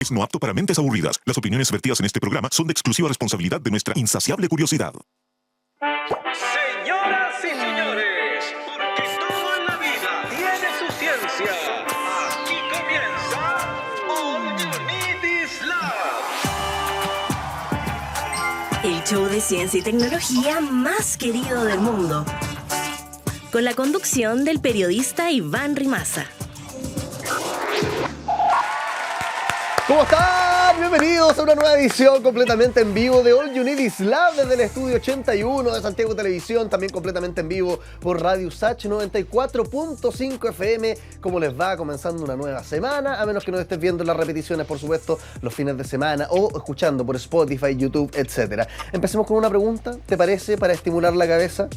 Es no apto para mentes aburridas. Las opiniones vertidas en este programa son de exclusiva responsabilidad de nuestra insaciable curiosidad. Señoras y señores, porque todo en la vida tiene su ciencia. Aquí comienza All You Need Is Love. El show de ciencia y tecnología más querido del mundo. Con la conducción del periodista Iván Rimaza. ¿Cómo están? Bienvenidos a una nueva edición completamente en vivo de All You Need Is Love desde el estudio 81 de Santiago Televisión, también completamente en vivo por Radio USACH 94.5 FM. ¿Cómo les va? Comenzando una nueva semana, a menos que nos estés viendo en las repeticiones, por supuesto, los fines de semana o escuchando por Spotify, YouTube, etc. Empecemos con una pregunta, ¿te parece? Para estimular la cabeza.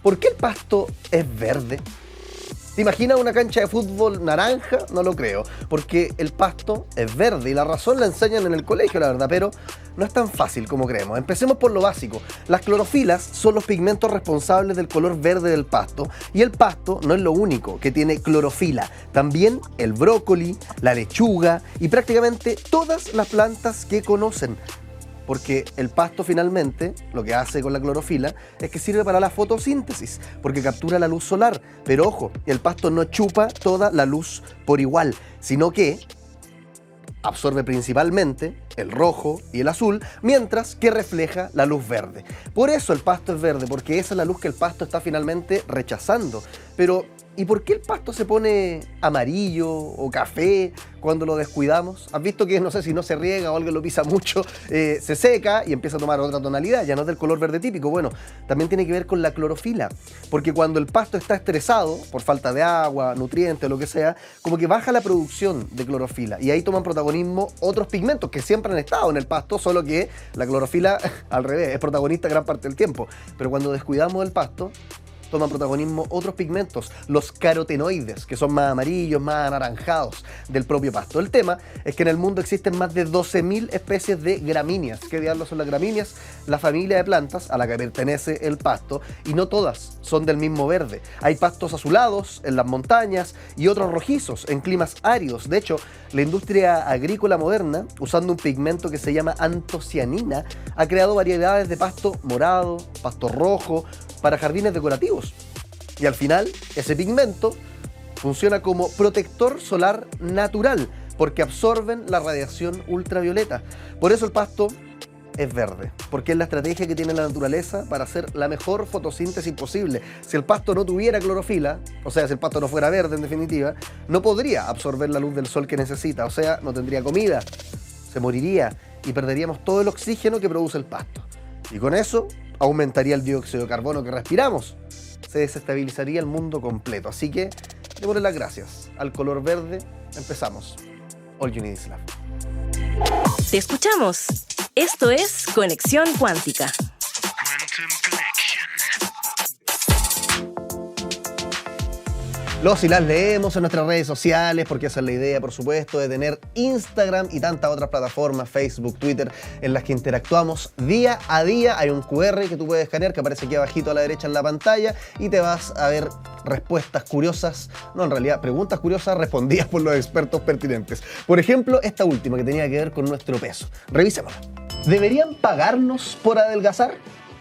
¿Por qué el pasto es verde? ¿Te imaginas una cancha de fútbol naranja? No lo creo, porque el pasto es verde y la razón la enseñan en el colegio, la verdad, pero no es tan fácil como creemos. Empecemos por lo básico. Las clorofilas son los pigmentos responsables del color verde del pasto y el pasto no es lo único que tiene clorofila. También el brócoli, la lechuga y prácticamente todas las plantas que conocen. Porque el pasto finalmente, lo que hace con la clorofila, es que sirve para la fotosíntesis, porque captura la luz solar. Pero ojo, el pasto no chupa toda la luz por igual, sino que absorbe principalmente el rojo y el azul, mientras que refleja la luz verde. Por eso el pasto es verde, porque esa es la luz que el pasto está finalmente rechazando. Pero ¿y por qué el pasto se pone amarillo o café cuando lo descuidamos? ¿Has visto que, no sé, si no se riega o alguien lo pisa mucho, se seca y empieza a tomar otra tonalidad? Ya no es del color verde típico. Bueno, también tiene que ver con la clorofila, porque cuando el pasto está estresado por falta de agua, nutrientes o lo que sea, como que baja la producción de clorofila y ahí toman protagonismo otros pigmentos que siempre han estado en el pasto, solo que la clorofila, al revés, es protagonista gran parte del tiempo. Pero cuando descuidamos el pasto, toman protagonismo otros pigmentos, los carotenoides, que son más amarillos, más anaranjados del propio pasto. El tema es que en el mundo existen más de 12.000 especies de gramíneas. ¿Qué diablos son las gramíneas? La familia de plantas a la que pertenece el pasto, y no todas son del mismo verde. Hay pastos azulados en las montañas y otros rojizos en climas áridos. De hecho, la industria agrícola moderna, usando un pigmento que se llama antocianina, ha creado variedades de pasto morado, pasto rojo, para jardines decorativos. Y al final, ese pigmento funciona como protector solar natural, porque absorben la radiación ultravioleta. Por eso el pasto es verde, porque es la estrategia que tiene la naturaleza para hacer la mejor fotosíntesis posible. Si el pasto no tuviera clorofila, o sea, si el pasto no fuera verde en definitiva, no podría absorber la luz del sol que necesita, o sea, no tendría comida, se moriría y perderíamos todo el oxígeno que produce el pasto. Y con eso aumentaría el dióxido de carbono que respiramos. Se desestabilizaría el mundo completo. Así que, démosle las gracias al color verde. Empezamos. All You Need Is Love. Te escuchamos. Esto es Conexión Cuántica. Los y las leemos en nuestras redes sociales, porque esa es la idea, por supuesto, de tener Instagram y tantas otras plataformas, Facebook, Twitter, en las que interactuamos día a día. Hay un QR que tú puedes escanear, que aparece aquí abajito a la derecha en la pantalla, y te vas a ver respuestas curiosas, no, en realidad, preguntas curiosas respondidas por los expertos pertinentes. Por ejemplo, esta última que tenía que ver con nuestro peso. Revisémosla. ¿Deberían pagarnos por adelgazar?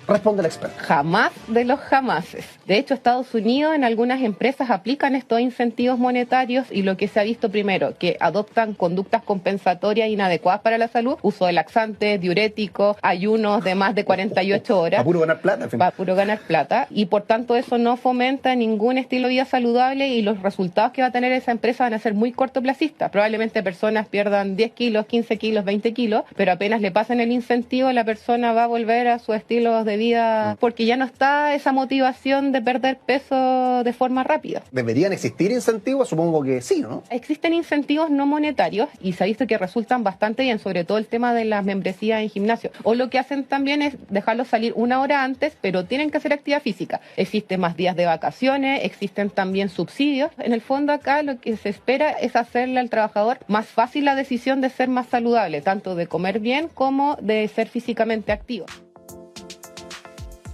Responde el experto. Jamás de los jamases. De hecho, Estados Unidos en algunas empresas aplican estos incentivos monetarios y lo que se ha visto primero, que adoptan conductas compensatorias inadecuadas para la salud, uso de laxantes, diuréticos, ayunos de más de 48 horas. Para puro ganar plata. En fin. Para puro ganar plata. Y por tanto eso no fomenta ningún estilo de vida saludable y los resultados que va a tener esa empresa van a ser muy cortoplacistas. Probablemente personas pierdan 10 kilos, 15 kilos, 20 kilos, pero apenas le pasen el incentivo, la persona va a volver a su estilo de vida porque ya no está esa motivación de perder peso de forma rápida. ¿Deberían existir incentivos? Supongo que sí, ¿no? Existen incentivos no monetarios y se ha visto que resultan bastante bien, sobre todo el tema de las membresías en gimnasio. O lo que hacen también es dejarlos salir una hora antes, pero tienen que hacer actividad física. Existen más días de vacaciones, existen también subsidios. En el fondo acá lo que se espera es hacerle al trabajador más fácil la decisión de ser más saludable, tanto de comer bien como de ser físicamente activo.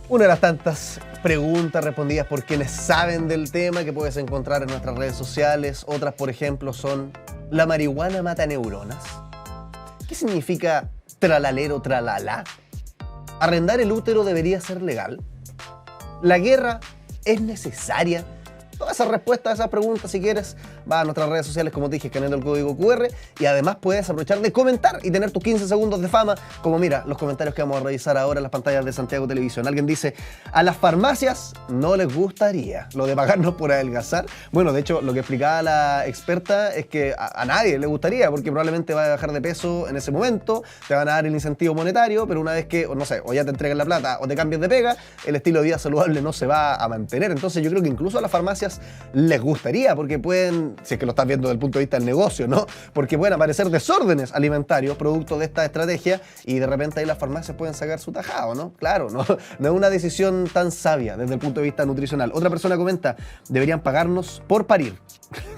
Una de las tantas preguntas respondidas por quienes saben del tema que puedes encontrar en nuestras redes sociales. Otras, por ejemplo, son ¿La marihuana mata neuronas? ¿Qué significa tralalero tralala? ¿Arrendar el útero debería ser legal? ¿La guerra es necesaria? Todas esas respuestas a esas preguntas, si quieres, va a nuestras redes sociales, como te dije, escaneando el código QR, y además puedes aprovechar de comentar y tener tus 15 segundos de fama, como mira, los comentarios que vamos a revisar ahora en las pantallas de Santiago Televisión. Alguien dice, a las farmacias no les gustaría lo de pagarnos por adelgazar. Bueno, de hecho, lo que explicaba la experta es que a nadie le gustaría, porque probablemente va a bajar de peso en ese momento, te van a dar el incentivo monetario, pero una vez que, no sé, o ya te entregan la plata o te cambias de pega, el estilo de vida saludable no se va a mantener. Entonces yo creo que incluso a las farmacias les gustaría, porque pueden, si es que lo estás viendo desde el punto de vista del negocio, ¿no? Porque pueden aparecer desórdenes alimentarios producto de esta estrategia y de repente ahí las farmacias pueden sacar su tajado, ¿no? Claro, no es una decisión tan sabia desde el punto de vista nutricional. Otra persona comenta, deberían pagarnos por parir.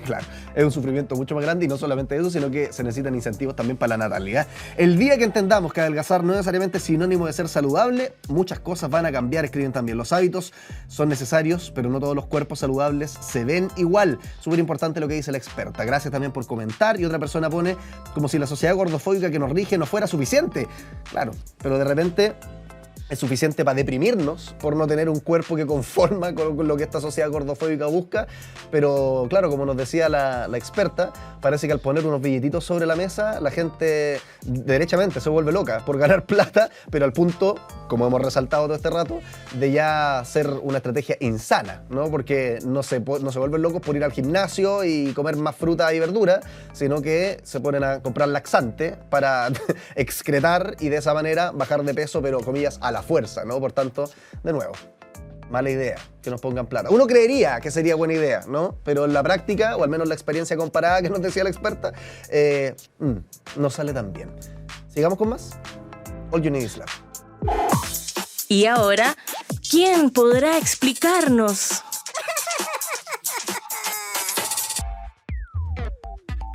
Claro, es un sufrimiento mucho más grande y no solamente eso, sino que se necesitan incentivos también para la natalidad. El día que entendamos que adelgazar no es necesariamente sinónimo de ser saludable, muchas cosas van a cambiar, escriben también. Los hábitos son necesarios, pero no todos los cuerpos saludables se ven igual. Súper importante lo que dice la experta. Gracias también por comentar. Y otra persona pone como si la sociedad gordofóbica que nos rige no fuera suficiente. Claro, pero de repente es suficiente para deprimirnos por no tener un cuerpo que conforma con lo que esta sociedad gordofóbica busca. Pero claro, como nos decía la experta, parece que al poner unos billetitos sobre la mesa, la gente derechamente se vuelve loca por ganar plata, pero al punto, como hemos resaltado todo este rato, de ya ser una estrategia insana, ¿no? Porque no se vuelven locos por ir al gimnasio y comer más fruta y verdura, sino que se ponen a comprar laxante para excretar y de esa manera bajar de peso, pero comillas, a la fuerza, ¿no? Por tanto, de nuevo, mala idea que nos pongan plata. Uno creería que sería buena idea, ¿no? Pero en la práctica, o al menos la experiencia comparada que nos decía la experta, no sale tan bien. Sigamos con más. All You Need Is Love. Y ahora, ¿quién podrá explicarnos?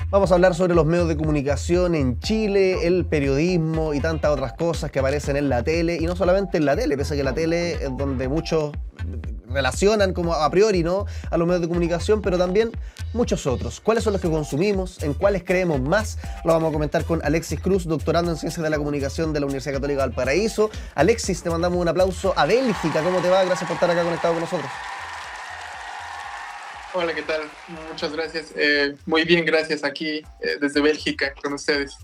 Vamos a hablar sobre los medios de comunicación en Chile, el periodismo y tantas otras cosas que aparecen en la tele, y no solamente en la tele, pese a que la tele es donde muchos relacionan como a priori, ¿no?, a los medios de comunicación, pero también muchos otros. ¿Cuáles son los que consumimos? ¿En cuáles creemos más? Lo vamos a comentar con Alexis Cruz, doctorando en Ciencias de la Comunicación de la Universidad Católica de Valparaíso. Alexis, te mandamos un aplauso a Bélgica. ¿Cómo te va? Gracias por estar acá conectado con nosotros. Hola, ¿qué tal? Muchas gracias. Muy bien, gracias. Aquí desde Bélgica con ustedes.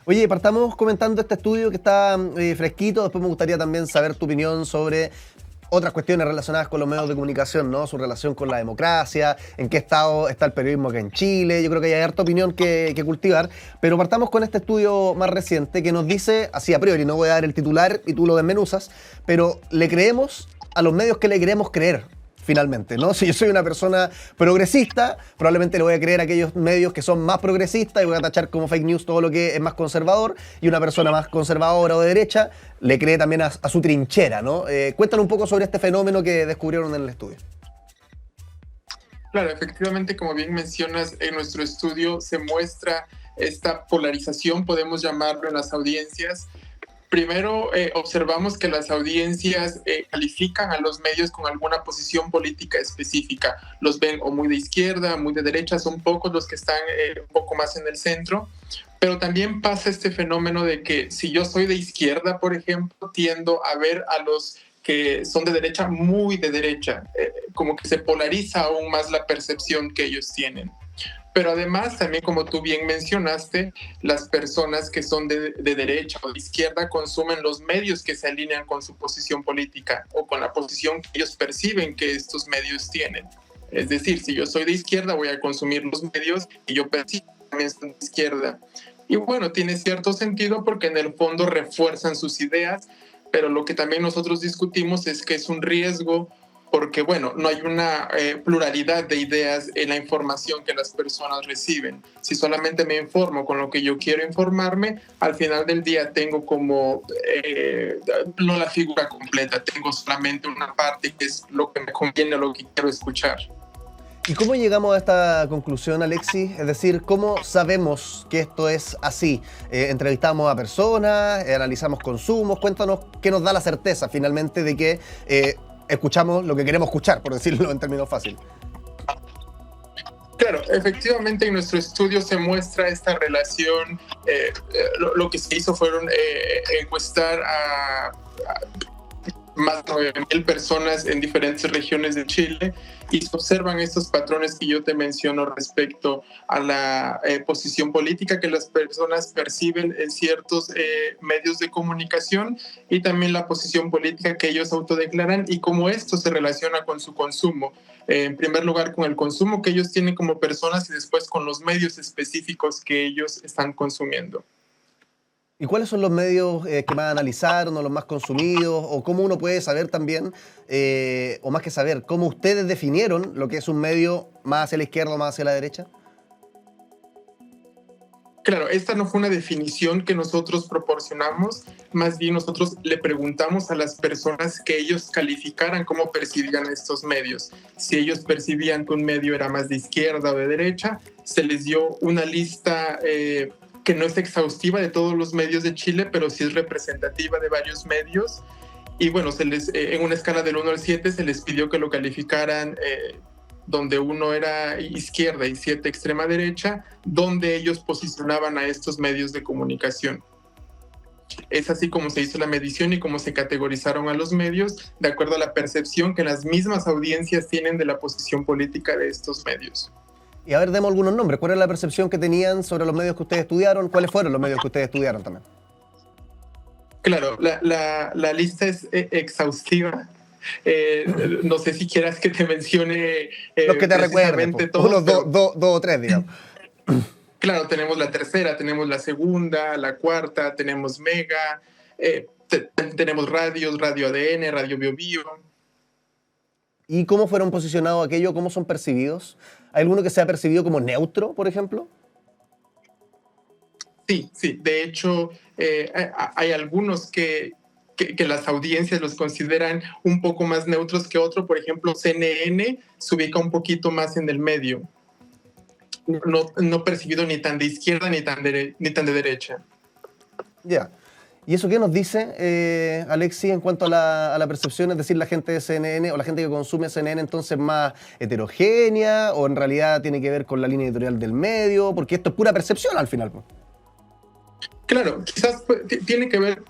Oye, partamos comentando este estudio que está fresquito. Después me gustaría también saber tu opinión sobre otras cuestiones relacionadas con los medios de comunicación, ¿no? Su relación con la democracia, en qué estado está el periodismo acá en Chile. Yo creo que hay harta opinión que cultivar, pero partamos con este estudio más reciente que nos dice, así a priori, no voy a dar el titular y tú lo desmenuzas, pero le creemos a los medios que le queremos creer. Finalmente, ¿no? Si yo soy una persona progresista, probablemente le voy a creer a aquellos medios que son más progresistas y voy a tachar como fake news todo lo que es más conservador, y una persona más conservadora o de derecha le cree también a su trinchera, ¿no? Cuéntanos un poco sobre este fenómeno que descubrieron en el estudio. Claro, efectivamente, como bien mencionas, en nuestro estudio se muestra esta polarización, podemos llamarlo, en las audiencias. Primero, observamos que las audiencias califican a los medios con alguna posición política específica. Los ven o muy de izquierda, muy de derecha, son pocos los que están un poco más en el centro. Pero también pasa este fenómeno de que si yo soy de izquierda, por ejemplo, tiendo a ver a los que son de derecha muy de derecha, como que se polariza aún más la percepción que ellos tienen. Pero además, también como tú bien mencionaste, las personas que son de derecha o de izquierda consumen los medios que se alinean con su posición política o con la posición que ellos perciben que estos medios tienen. Es decir, si yo soy de izquierda, voy a consumir los medios que yo percibo también son de izquierda. Y bueno, tiene cierto sentido porque en el fondo refuerzan sus ideas, pero lo que también nosotros discutimos es que es un riesgo porque, bueno, no hay una pluralidad de ideas en la información que las personas reciben. Si solamente me informo con lo que yo quiero informarme, al final del día tengo como no la figura completa, tengo solamente una parte que es lo que me conviene, lo que quiero escuchar. ¿Y cómo llegamos a esta conclusión, Alexis? Es decir, ¿cómo sabemos que esto es así? ¿Entrevistamos a personas? ¿Analizamos consumos? Cuéntanos qué nos da la certeza finalmente de que escuchamos lo que queremos escuchar, por decirlo en términos fáciles. Claro, Claro, efectivamente en nuestro estudio se muestra esta relación. Lo que se hizo fueron encuestar a más de 9,000 personas en diferentes regiones de Chile y se observan estos patrones que yo te menciono respecto a la posición política que las personas perciben en ciertos medios de comunicación y también la posición política que ellos autodeclaran y cómo esto se relaciona con su consumo. En primer lugar, con el consumo que ellos tienen como personas y después con los medios específicos que ellos están consumiendo. ¿Y cuáles son los medios que más analizaron o los más consumidos? ¿O cómo uno puede saber también, o más que saber, cómo ustedes definieron lo que es un medio más hacia la izquierda o más hacia la derecha? Claro, esta no fue una definición que nosotros proporcionamos, más bien nosotros le preguntamos a las personas que ellos calificaran cómo percibían estos medios. Si ellos percibían que un medio era más de izquierda o de derecha, se les dio una lista que no es exhaustiva de todos los medios de Chile, pero sí es representativa de varios medios. Y bueno, en una escala del 1 al 7 se les pidió que lo calificaran donde 1 era izquierda y 7 extrema derecha, donde ellos posicionaban a estos medios de comunicación. Es así como se hizo la medición y cómo se categorizaron a los medios, de acuerdo a la percepción que las mismas audiencias tienen de la posición política de estos medios. Y a ver, demos algunos nombres. ¿Cuál es la percepción que tenían sobre los medios que ustedes estudiaron? ¿Cuáles fueron los medios que ustedes estudiaron también? Claro, la lista es exhaustiva. No sé si quieras que te mencione los que te recuerden, unos dos o tres, digamos. Claro, tenemos la tercera, tenemos la segunda, la cuarta, tenemos Mega, tenemos radios, Radio ADN, Radio Bio Bio. ¿Y cómo fueron posicionados aquellos? ¿Cómo son percibidos? ¿Hay alguno que sea percibido como neutro, por ejemplo? Sí. De hecho, hay algunos que las audiencias los consideran un poco más neutros que otro. Por ejemplo, CNN se ubica un poquito más en el medio. No percibido ni tan de izquierda ni tan de derecha. Ya. ¿Y eso qué nos dice, Alexis, en cuanto a la percepción? Es decir, la gente de CNN o la gente que consume CNN entonces más heterogénea, o en realidad tiene que ver con la línea editorial del medio, porque esto es pura percepción al final. Claro, quizás tiene que ver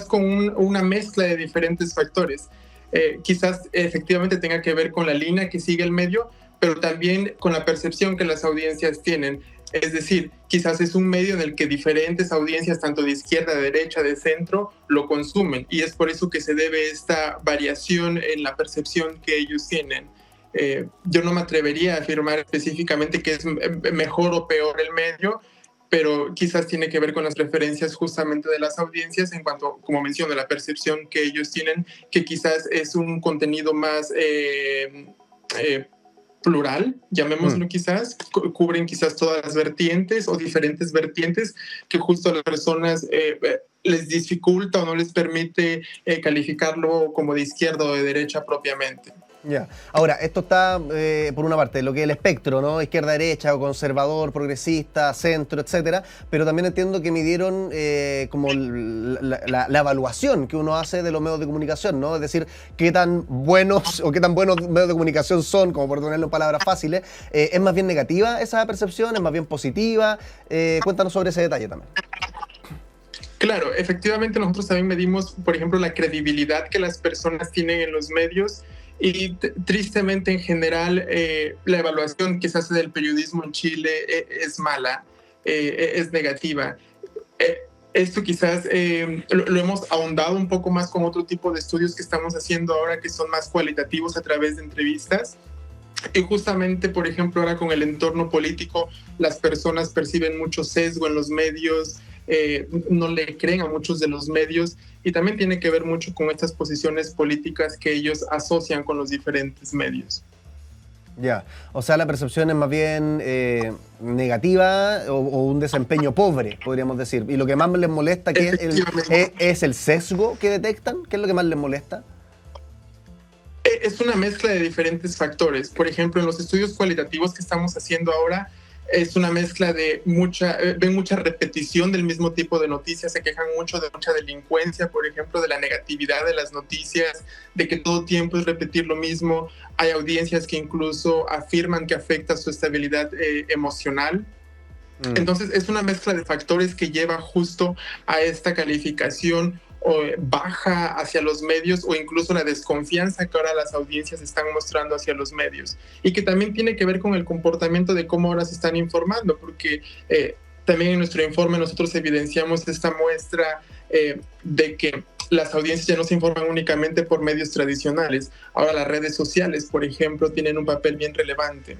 con una mezcla de diferentes factores. Quizás efectivamente tenga que ver con la línea que sigue el medio, pero también con la percepción que las audiencias tienen. Es decir, quizás es un medio en el que diferentes audiencias, tanto de izquierda, de derecha, de centro, lo consumen. Y es por eso que se debe esta variación en la percepción que ellos tienen. Yo no me atrevería a afirmar específicamente que es mejor o peor el medio, pero quizás tiene que ver con las preferencias justamente de las audiencias en cuanto, como menciono, la percepción que ellos tienen, que quizás es un contenido más plural, llamémoslo quizás, cubren quizás todas las vertientes o diferentes vertientes que justo a las personas les dificulta o no les permite calificarlo como de izquierda o de derecha propiamente. Ya. Ahora, esto está, por una parte, lo que es el espectro, ¿no? Izquierda, derecha, o conservador, progresista, centro, etcétera. Pero también entiendo que midieron como la evaluación que uno hace de los medios de comunicación, ¿no? Es decir, qué tan buenos medios de comunicación son, como por ponerlo en palabras fáciles. ¿Es más bien negativa esa percepción? ¿Es más bien positiva? Cuéntanos sobre ese detalle también. Claro, efectivamente nosotros también medimos, por ejemplo, la credibilidad que las personas tienen en los medios. Y tristemente en general la evaluación que se hace del periodismo en Chile es mala, es negativa. Esto quizás lo hemos ahondado un poco más con otro tipo de estudios que estamos haciendo ahora, que son más cualitativos a través de entrevistas. Y justamente, por ejemplo, ahora con el entorno político, las personas perciben mucho sesgo en los medios, no le creen a muchos de los medios, y también tiene que ver mucho con estas posiciones políticas que ellos asocian con los diferentes medios. Ya, o sea, la percepción es más bien negativa o un desempeño pobre, podríamos decir. Y lo que más les molesta es el sesgo que detectan. ¿Qué es lo que más les molesta? Es una mezcla de diferentes factores. Por ejemplo, en los estudios cualitativos que estamos haciendo ahora, es una mezcla de ven mucha repetición del mismo tipo de noticias, se quejan mucho de mucha delincuencia, por ejemplo, de la negatividad de las noticias, de que todo tiempo es repetir lo mismo. Hay audiencias que incluso afirman que afecta su estabilidad emocional. Entonces es una mezcla de factores que lleva justo a esta calificación baja hacia los medios, o incluso la desconfianza que ahora las audiencias están mostrando hacia los medios, y que también tiene que ver con el comportamiento de cómo ahora se están informando, porque también en nuestro informe nosotros evidenciamos esta muestra de que las audiencias ya no se informan únicamente por medios tradicionales. Ahora las redes sociales, por ejemplo, tienen un papel bien relevante.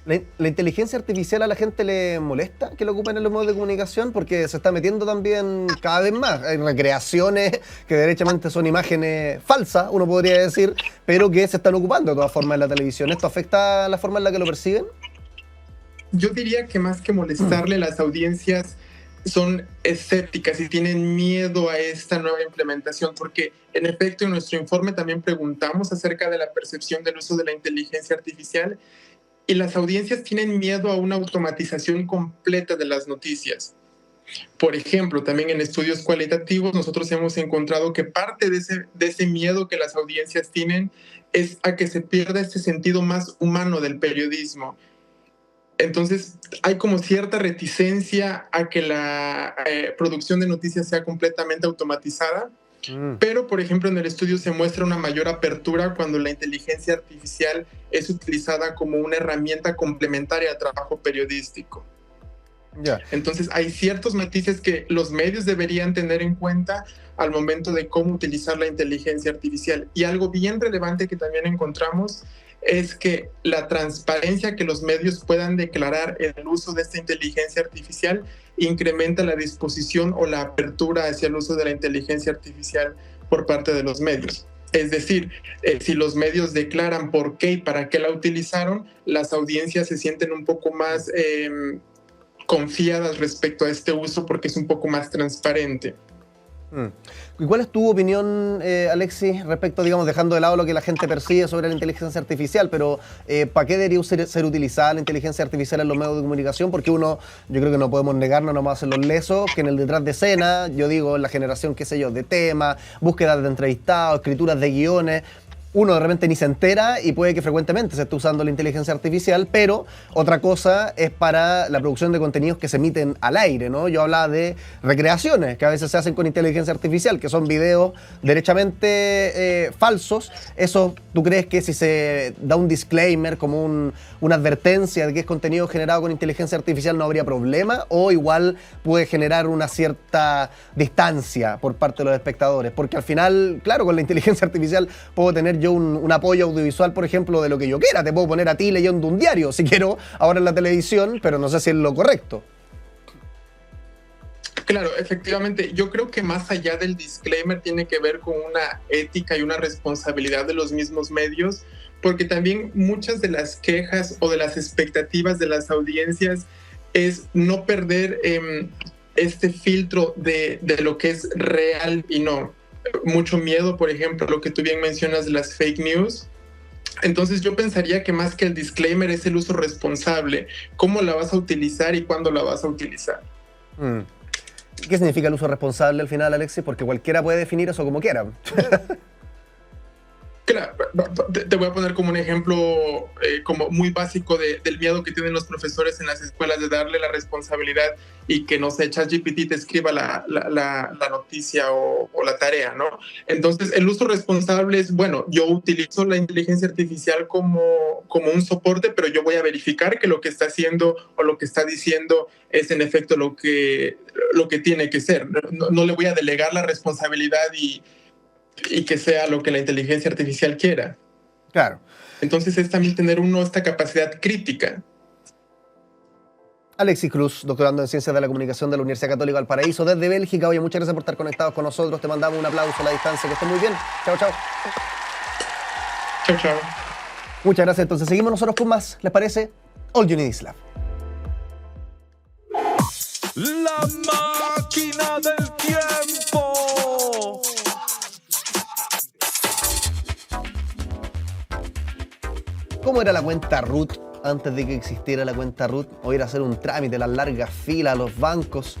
¿La inteligencia artificial a la gente le molesta que lo ocupen en los medios de comunicación? Porque se está metiendo también cada vez más. Hay recreaciones que derechamente son imágenes falsas, uno podría decir, pero que se están ocupando de todas formas en la televisión. ¿Esto afecta la forma en la que lo perciben? Yo diría que más que molestarle, las audiencias son escépticas y tienen miedo a esta nueva implementación, porque en efecto en nuestro informe también preguntamos acerca de la percepción del uso de la inteligencia artificial, y las audiencias tienen miedo a una automatización completa de las noticias. Por ejemplo, también en estudios cualitativos nosotros hemos encontrado que parte de ese miedo que las audiencias tienen es a que se pierda este sentido más humano del periodismo. Entonces hay como cierta reticencia a que la producción de noticias sea completamente automatizada. Pero, por ejemplo, en el estudio se muestra una mayor apertura cuando la inteligencia artificial es utilizada como una herramienta complementaria al trabajo periodístico. Entonces, hay ciertos matices que los medios deberían tener en cuenta al momento de cómo utilizar la inteligencia artificial. Y algo bien relevante que también encontramos es que la transparencia que los medios puedan declarar en el uso de esta inteligencia artificial incrementa la disposición o la apertura hacia el uso de la inteligencia artificial por parte de los medios. Es decir, si los medios declaran por qué y para qué la utilizaron, las audiencias se sienten un poco más confiadas respecto a este uso porque es un poco más transparente. ¿Y cuál es tu opinión, Alexis, respecto, digamos, dejando de lado lo que la gente percibe sobre la inteligencia artificial, pero ¿para qué debería ser utilizada la inteligencia artificial en los medios de comunicación? Porque yo creo que no podemos negarnos nomás en los lesos, que en el detrás de escena, yo digo, en la generación, qué sé yo, de temas, búsquedas de entrevistados, escrituras de guiones, uno de repente ni se entera y puede que frecuentemente se esté usando la inteligencia artificial, pero otra cosa es para la producción de contenidos que se emiten al aire, ¿no? Yo hablaba de recreaciones que a veces se hacen con inteligencia artificial, que son videos derechamente falsos. Eso, ¿tú crees que si se da un disclaimer, como una advertencia de que es contenido generado con inteligencia artificial, no habría problema? ¿O igual puede generar una cierta distancia por parte de los espectadores? Porque al final, claro, con la inteligencia artificial puedo tener yo un apoyo audiovisual, por ejemplo, de lo que yo quiera. Te puedo poner a ti leyendo un diario, si quiero, ahora en la televisión, pero no sé si es lo correcto. Claro, efectivamente. Yo creo que más allá del disclaimer tiene que ver con una ética y una responsabilidad de los mismos medios, porque también muchas de las quejas o de las expectativas de las audiencias es no perder este filtro de lo que es real y no. Mucho miedo, por ejemplo, lo que tú bien mencionas de las fake news. Entonces yo pensaría que más que el disclaimer es el uso responsable. ¿Cómo la vas a utilizar y cuándo la vas a utilizar? ¿Qué significa el uso responsable al final, Alexis? Porque cualquiera puede definir eso como quiera. Claro, te voy a poner como un ejemplo como muy básico del miedo que tienen los profesores en las escuelas de darle la responsabilidad y que, no sé, ChatGPT te escriba la noticia o la tarea, ¿no? Entonces, el uso responsable es, bueno, yo utilizo la inteligencia artificial como un soporte, pero yo voy a verificar que lo que está haciendo o lo que está diciendo es en efecto lo que tiene que ser. No le voy a delegar la responsabilidad y que sea lo que la inteligencia artificial quiera. Claro. Entonces es también tener uno esta capacidad crítica. Alexis Cruz, doctorando en Ciencias de la Comunicación de la Universidad Católica Valparaíso, desde Bélgica. Oye, muchas gracias por estar conectados con nosotros. Te mandamos un aplauso a la distancia. Que estés muy bien. Chao, chao. Chao, chao. Muchas gracias. Entonces seguimos nosotros con más. ¿Les parece? All You Need Is Love. La máquina del tiempo. ¿Cómo era la cuenta Ruth antes de que existiera la cuenta RUT, o ir a hacer un trámite, las largas filas a los bancos.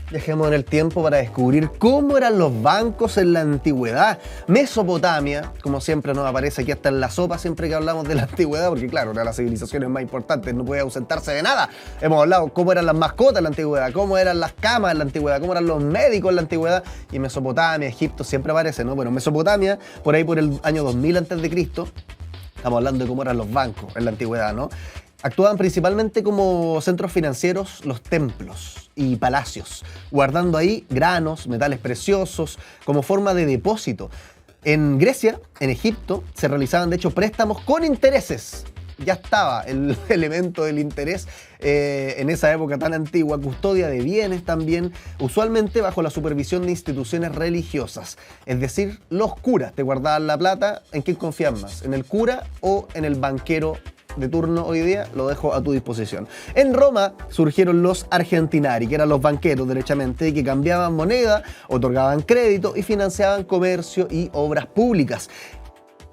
Viajemos en el tiempo para descubrir cómo eran los bancos en la antigüedad. Mesopotamia, como siempre nos aparece aquí hasta en la sopa siempre que hablamos de la antigüedad, porque claro, una de las civilizaciones más importantes, no puede ausentarse de nada. Hemos hablado cómo eran las mascotas en la antigüedad, cómo eran las camas en la antigüedad, cómo eran los médicos en la antigüedad, y Mesopotamia, Egipto siempre aparece, ¿no? Bueno, Mesopotamia, por ahí por el año 2000 a.C., estamos hablando de cómo eran los bancos en la antigüedad, ¿no? Actuaban principalmente como centros financieros los templos y palacios, guardando ahí granos, metales preciosos, como forma de depósito. En Grecia, en Egipto, se realizaban de hecho préstamos con intereses. Ya estaba el elemento del interés en esa época tan antigua, custodia de bienes también, usualmente bajo la supervisión de instituciones religiosas. Es decir, los curas te guardaban la plata. ¿En quién confían más? ¿En el cura o en el banquero de turno hoy día? Lo dejo a tu disposición. En Roma surgieron los argentinari, que eran los banqueros derechamente, que cambiaban moneda, otorgaban crédito y financiaban comercio y obras públicas.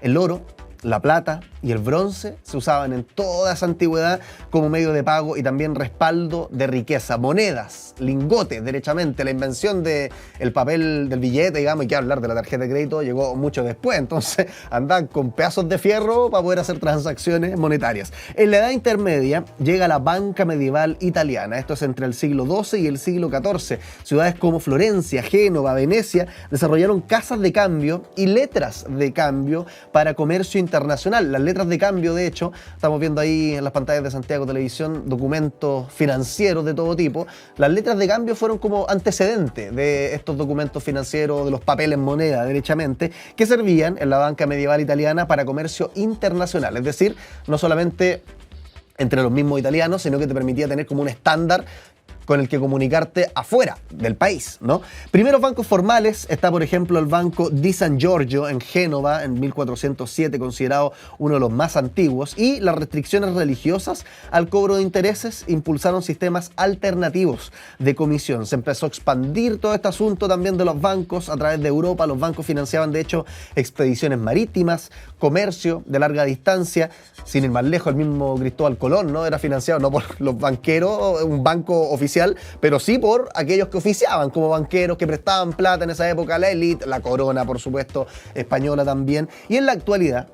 El oro, la plata y el bronce se usaban en toda esa antigüedad como medio de pago y también respaldo de riqueza. Monedas, lingotes, derechamente. La invención del papel del billete, digamos, y que hablar de la tarjeta de crédito, llegó mucho después. Entonces andaban con pedazos de fierro para poder hacer transacciones monetarias. En la Edad Intermedia llega la banca medieval italiana. Esto es entre el siglo XII y el siglo XIV. Ciudades como Florencia, Génova, Venecia desarrollaron casas de cambio y letras de cambio para comercio internacional. Las letras de cambio, de hecho, estamos viendo ahí en las pantallas de Santiago Televisión documentos financieros de todo tipo. Las letras de cambio fueron como antecedente de estos documentos financieros, de los papeles moneda, derechamente, que servían en la banca medieval italiana para comercio internacional. Es decir, no solamente entre los mismos italianos, sino que te permitía tener como un estándar con el que comunicarte afuera del país, ¿no? Primeros bancos formales está, por ejemplo, el Banco di San Giorgio en Génova en 1407, considerado uno de los más antiguos, y las restricciones religiosas al cobro de intereses impulsaron sistemas alternativos de comisión. Se empezó a expandir todo este asunto también de los bancos a través de Europa. Los bancos financiaban, de hecho, expediciones marítimas, comercio de larga distancia. Sin ir más lejos, el mismo Cristóbal Colón, ¿no? Era financiado no por los banqueros, un banco oficial, pero sí por aquellos que oficiaban como banqueros, que prestaban plata en esa época, la élite, la corona, por supuesto, española también. Y en la actualidad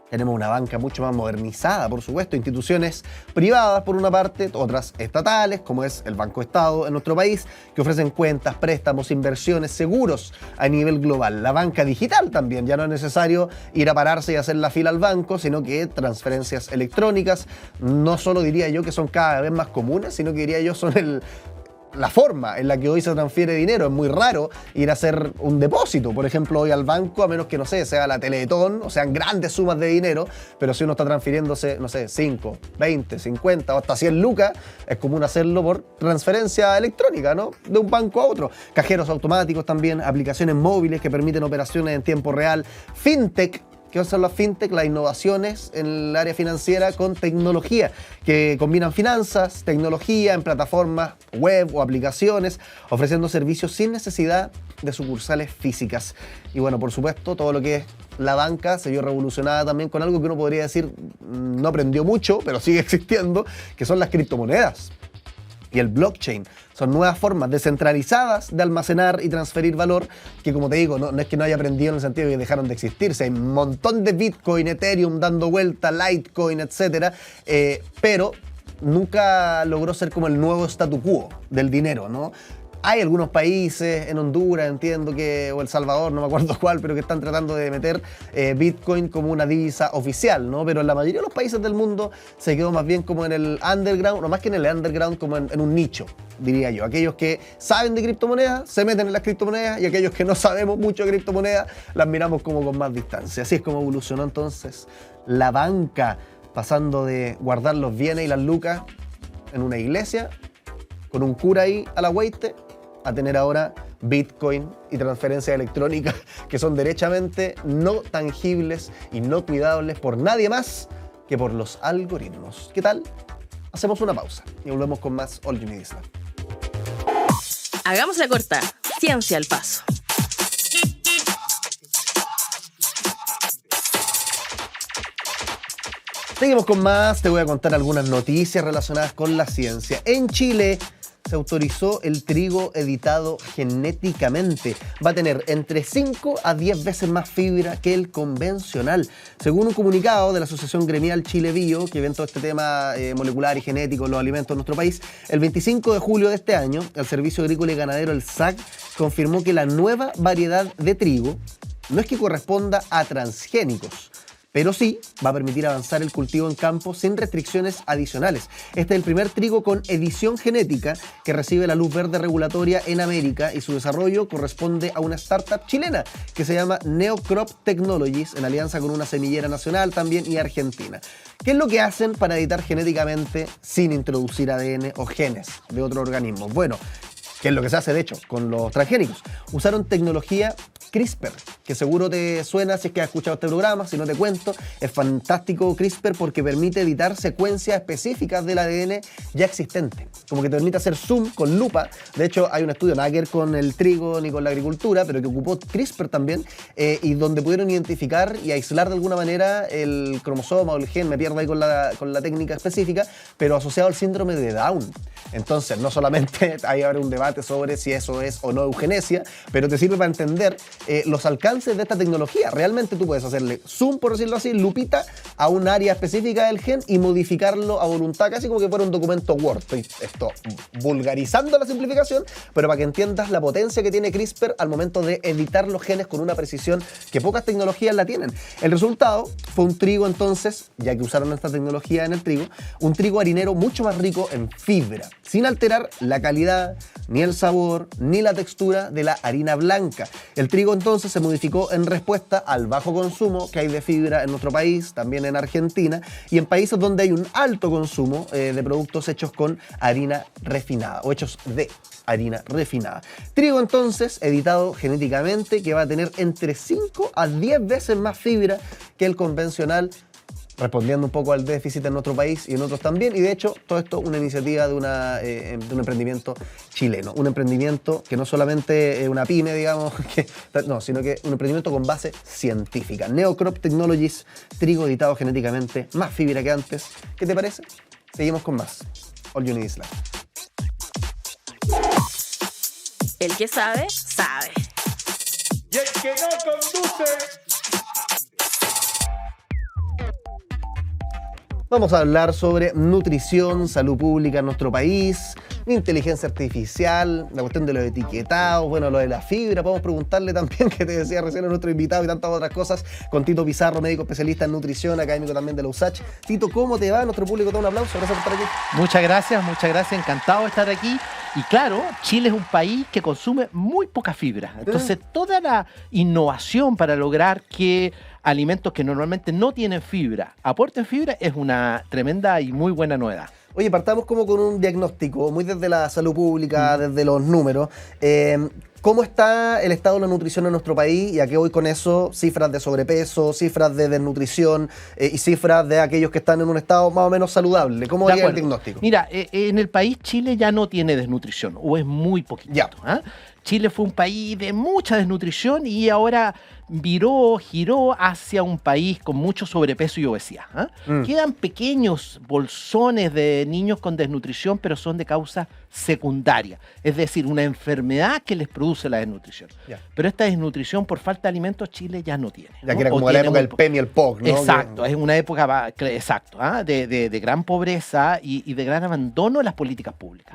tenemos una banca mucho más modernizada, por supuesto, instituciones privadas por una parte, otras estatales, como es el Banco Estado en nuestro país, que ofrecen cuentas, préstamos, inversiones, seguros a nivel global. La banca digital también, ya no es necesario ir a pararse y hacer la fila al banco, sino que transferencias electrónicas, no solo diría yo que son cada vez más comunes, sino que diría yo son la forma en la que hoy se transfiere dinero. Es muy raro ir a hacer un depósito, por ejemplo, hoy al banco, a menos que, no sé, sea la Teletón, o sean grandes sumas de dinero, pero si uno está transfiriéndose, no sé, 5, 20, 50 o hasta 100 lucas, es común hacerlo por transferencia electrónica, ¿no? De un banco a otro. Cajeros automáticos también, aplicaciones móviles que permiten operaciones en tiempo real, fintech. ¿Qué son las fintech? Las innovaciones en el área financiera con tecnología, que combinan finanzas, tecnología en plataformas web o aplicaciones, ofreciendo servicios sin necesidad de sucursales físicas. Y bueno, por supuesto, todo lo que es la banca se vio revolucionada también con algo que uno podría decir no aprendió mucho, pero sigue existiendo, que son las criptomonedas y el blockchain. Son nuevas formas descentralizadas de almacenar y transferir valor que, como te digo, no es que no haya aprendido en el sentido de que dejaron de existirse. Hay un montón de Bitcoin, Ethereum dando vuelta, Litecoin, etcétera, pero nunca logró ser como el nuevo statu quo del dinero, ¿no? Hay algunos países, en Honduras entiendo que, o El Salvador, no me acuerdo cuál, pero que están tratando de meter Bitcoin como una divisa oficial, ¿no? Pero en la mayoría de los países del mundo se quedó más bien como en el underground, o más que en el underground, como en un nicho, diría yo. Aquellos que saben de criptomonedas se meten en las criptomonedas, y aquellos que no sabemos mucho de criptomonedas las miramos como con más distancia. Así es como evolucionó entonces la banca, pasando de guardar los bienes y las lucas en una iglesia, con un cura ahí a la hueste, a tener ahora Bitcoin y transferencias electrónicas que son derechamente no tangibles y no cuidables por nadie más que por los algoritmos. ¿Qué tal? Hacemos una pausa y volvemos con más All You Need Is Love. Hagamos la corta. Ciencia al paso. Seguimos con más, te voy a contar algunas noticias relacionadas con la ciencia. En Chile se autorizó el trigo editado genéticamente. Va a tener entre 5 a 10 veces más fibra que el convencional. Según un comunicado de la Asociación Gremial Chile Bio, que ven todo este tema molecular y genético en los alimentos en nuestro país, el 25 de julio de este año, el Servicio Agrícola y Ganadero, el SAC, confirmó que la nueva variedad de trigo no es que corresponda a transgénicos, pero sí va a permitir avanzar el cultivo en campo sin restricciones adicionales. Este es el primer trigo con edición genética que recibe la luz verde regulatoria en América y su desarrollo corresponde a una startup chilena que se llama Neocrop Technologies en alianza con una semillera nacional también y argentina. ¿Qué es lo que hacen para editar genéticamente sin introducir ADN o genes de otro organismo? Bueno, que es lo que se hace de hecho con los transgénicos. Usaron tecnología CRISPR, que seguro te suena si es que has escuchado este programa, si no te cuento, es fantástico CRISPR porque permite editar secuencias específicas del ADN ya existente, como que te permite hacer zoom con lupa. De hecho hay un estudio, nada que ver con el trigo ni con la agricultura, pero que ocupó CRISPR también, y donde pudieron identificar y aislar de alguna manera el cromosoma o el gen, me pierdo ahí con la técnica específica, pero asociado al síndrome de Down. Entonces no solamente hay ahora un debate sobre si eso es o no eugenesia, pero te sirve para entender los alcances de esta tecnología. Realmente tú puedes hacerle zoom, por decirlo así, lupita, a un área específica del gen y modificarlo a voluntad, casi como que fuera un documento Word. Estoy vulgarizando la simplificación, pero para que entiendas la potencia que tiene CRISPR al momento de editar los genes con una precisión que pocas tecnologías la tienen. El resultado fue un trigo entonces, ya que usaron esta tecnología en el trigo, un trigo harinero mucho más rico en fibra, sin alterar la calidad, ni el sabor, ni la textura de la harina blanca. El trigo entonces se modificó en respuesta al bajo consumo que hay de fibra en nuestro país, también en Argentina, y en países donde hay un alto consumo de productos hechos con harina refinada o hechos de harina refinada. Trigo entonces editado genéticamente que va a tener entre 5 a 10 veces más fibra que el convencional, respondiendo un poco al déficit en nuestro país y en otros también. Y de hecho, todo esto una iniciativa de un emprendimiento chileno. Un emprendimiento que no solamente es una pyme, digamos, sino que un emprendimiento con base científica. Neocrop Technologies, trigo editado genéticamente, más fibra que antes. ¿Qué te parece? Seguimos con más. All You Need Is Love. El que sabe, sabe. Y el que no conduce. Vamos a hablar sobre nutrición, salud pública en nuestro país, inteligencia artificial, la cuestión de los etiquetados, bueno, lo de la fibra. Podemos preguntarle también, que te decía recién a nuestro invitado y tantas otras cosas, con Tito Pizarro, médico especialista en nutrición, académico también de la USACH. Tito, ¿cómo te va? Nuestro público te da un aplauso. Gracias por estar aquí. Muchas gracias. Encantado de estar aquí. Y claro, Chile es un país que consume muy poca fibra. Entonces, toda la innovación para lograr que alimentos que normalmente no tienen fibra aporten fibra es una tremenda y muy buena novedad. Oye, partamos como con un diagnóstico, muy desde la salud pública, desde los números. ¿Cómo está el estado de la nutrición en nuestro país? ¿Y a qué voy con eso? Cifras de sobrepeso, cifras de desnutrición y cifras de aquellos que están en un estado más o menos saludable. ¿Cómo haría el diagnóstico? Mira, en el país Chile ya no tiene desnutrición, o es muy poquito. ¿Ah? Chile fue un país de mucha desnutrición y ahora giró hacia un país con mucho sobrepeso y obesidad. Quedan pequeños bolsones de niños con desnutrición, pero son de causa secundaria, es decir, una enfermedad que les produce la desnutrición. Pero esta desnutrición por falta de alimentos Chile ya no tiene. Ya que era como la época del PEM y el POC, ¿no? Exacto, es una época de gran pobreza y de gran abandono de las políticas públicas.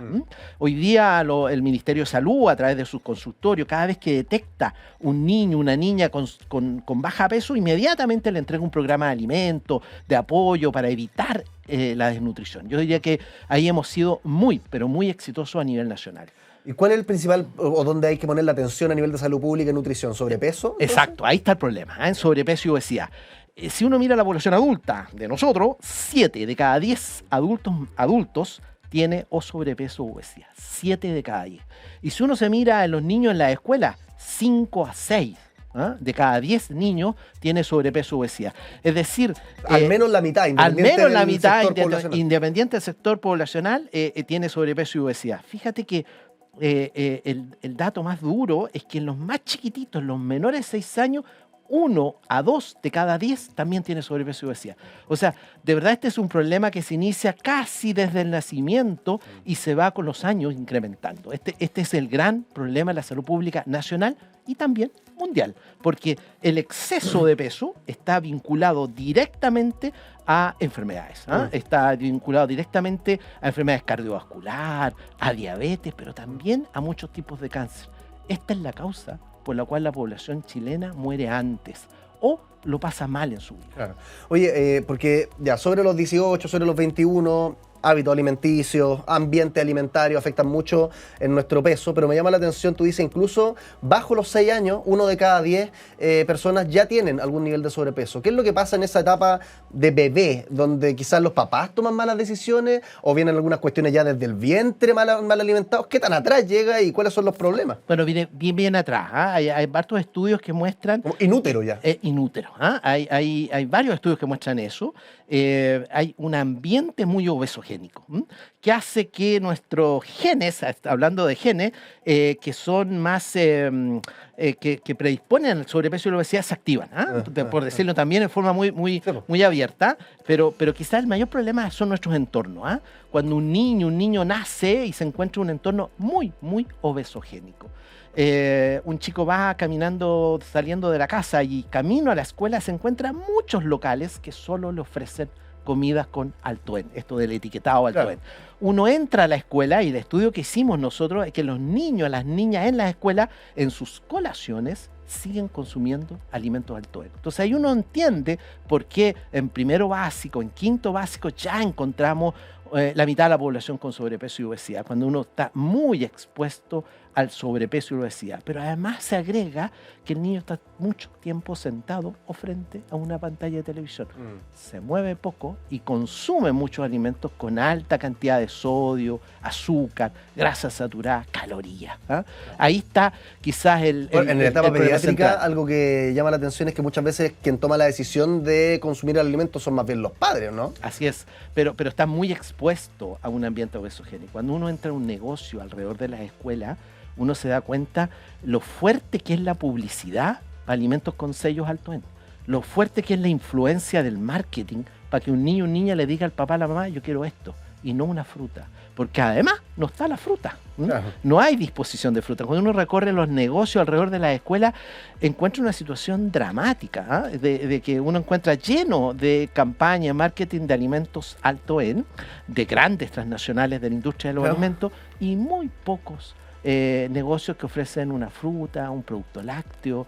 Hoy día el Ministerio de Salud, a través de sus consultorios, cada vez que detecta un niño, una niña con baja peso, inmediatamente le entrega un programa de alimentos, de apoyo para evitar la desnutrición. Yo diría que ahí hemos sido pero muy exitosos a nivel nacional. ¿Y cuál es el principal, o dónde hay que poner la atención a nivel de salud pública y nutrición? ¿Sobrepeso? ¿Entonces? Exacto, ahí está el problema, en sobrepeso y obesidad. Si uno mira la población adulta de nosotros, 7 de cada 10 adultos tiene o sobrepeso o obesidad. 7 de cada 10. Y si uno se mira en los niños en la escuela, 5 a 6 de cada 10 niños tiene sobrepeso o obesidad. Es decir, al menos la mitad, independiente del sector poblacional, tiene sobrepeso y obesidad. Fíjate que el dato más duro es que en los más chiquititos, los menores de 6 años, 1 a 2 de cada 10 también tiene sobrepeso y obesidad. O sea, de verdad este es un problema que se inicia casi desde el nacimiento y se va con los años incrementando. Este es el gran problema de la salud pública nacional y también mundial, porque el exceso de peso está vinculado directamente a enfermedades. Está vinculado directamente a enfermedades cardiovasculares, a diabetes, pero también a muchos tipos de cáncer. Esta es la causa por la cual la población chilena muere antes o lo pasa mal en su vida. Claro. Oye, porque ya sobre los 18, sobre los 21, hábitos alimenticios, ambiente alimentario afectan mucho en nuestro peso, pero me llama la atención, tú dices, incluso bajo los 6 años, 1 de cada 10 personas ya tienen algún nivel de sobrepeso. ¿Qué es lo que pasa en esa etapa de bebé, donde quizás los papás toman malas decisiones o vienen algunas cuestiones ya desde el vientre mal alimentados? ¿Qué tan atrás llega y cuáles son los problemas? Bueno, viene bien atrás. Hay varios estudios que muestran... Como inútero ya. Inútero. Hay varios estudios que muestran eso. Hay un ambiente muy obesogénico que hace que nuestros genes, hablando de genes, que son más, que predisponen al sobrepeso y la obesidad, se activan, por decirlo también en forma muy abierta, pero quizás el mayor problema son nuestros entornos. Cuando un niño nace y se encuentra en un entorno muy obesogénico. Un chico va caminando, saliendo de la casa y camino a la escuela se encuentran muchos locales que solo le ofrecen comidas con alto en, esto del etiquetado alto en. Uno entra a la escuela y el estudio que hicimos nosotros es que los niños, las niñas en la escuela, en sus colaciones, siguen consumiendo alimentos alto en. Entonces ahí uno entiende por qué en primero básico, en quinto básico ya encontramos la mitad de la población con sobrepeso y obesidad, cuando uno está muy expuesto al sobrepeso y obesidad. Pero además se agrega que el niño está mucho tiempo sentado o frente a una pantalla de televisión. Se mueve poco y consume muchos alimentos con alta cantidad de sodio, azúcar, grasas saturadas, calorías. Ahí está quizás en la etapa pediátrica algo que llama la atención es que muchas veces quien toma la decisión de consumir el alimento son más bien los padres, ¿no? Así es, pero está muy expuesto a un ambiente obesogénico. Cuando uno entra a un negocio alrededor de las escuelas, uno se da cuenta lo fuerte que es la publicidad para alimentos con sellos alto en, lo fuerte que es la influencia del marketing para que un niño o niña le diga al papá, a la mamá, yo quiero esto, y no una fruta. Porque además no está la fruta, no hay disposición de fruta. Cuando uno recorre los negocios alrededor de las escuelas, encuentra una situación dramática, de que uno encuentra lleno de campañas, marketing de alimentos alto en, de grandes transnacionales de la industria de los alimentos, y muy pocos negocios que ofrecen una fruta, un producto lácteo,